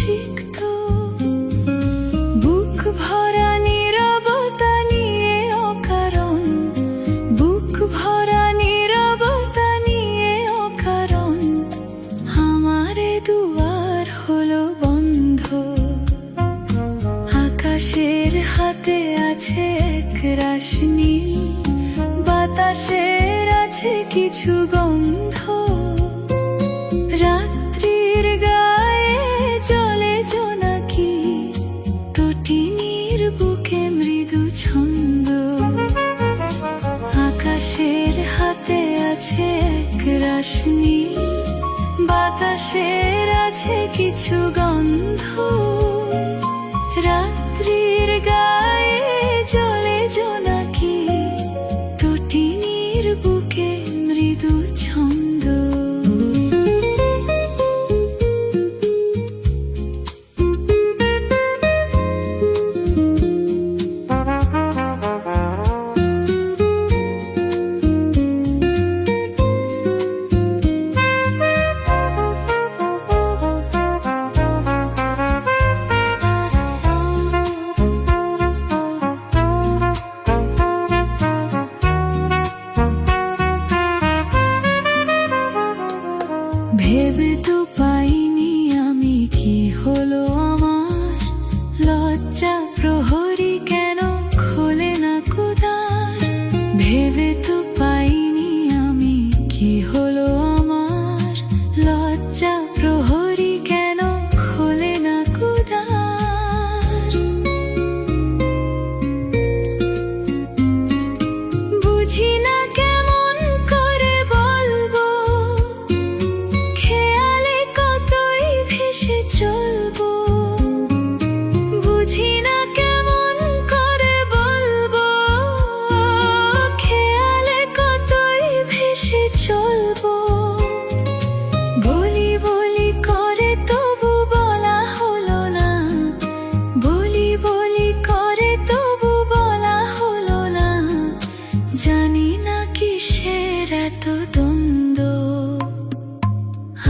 সিক্ত, বুক ভরা নীরবতা নিয়ে অকারণ, বুক ভরা নীরবতা নিয়ে অকারণ আমারে দুয়ার হলো বন্ধ। আকাশের হাতে আছে একরাশ নীল, বাতাসের আছে কিছু গন্ধ, রাত্রির গায়ে চলে জোনাকি, তটিনীর বুকে মৃদু ছন্দ। আকাশের হাতে আছে একরাশ নীল, বাতাসের আছে কিছু গন্ধ, রাত্রির গায়ে চলে জোনাকি, তটিনীর বুকে মৃদু ছন্দ। ভেবে তো পাইনি আমি কি হলো আমার, লজ্জা প্রহরী কেন খোলে না কুদার। ভেবে তো পাইনি আমি কি হলো আমার, লজ্জা প্রহরী কেন খোলে না কুদার। বুঝি না কেমন করে বলবো, খেয়ালে কতই ভেসে চলবো। বুঝি না কেমন করে বলবো, খেয়ালে কতই ভেসে চলবো। বলি বলি করে তবু বলা হলো না, বলি বলি করে তবু বলা হলো না। জানি না কিসের এত দ্বন্দ্ব,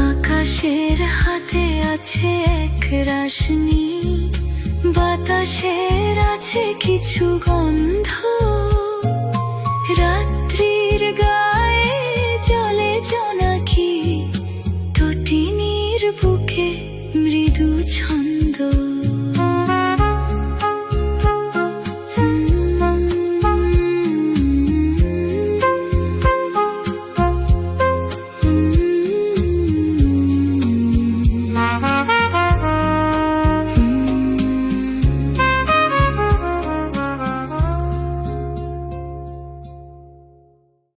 আকাশের হাতে আছে একরাশ নীল, বাতাসের আছে কিছু গন্ধ, রাত্রির গায়ে চলে জোনাকি, তটিনীর বুকে মৃদু ছন্দ।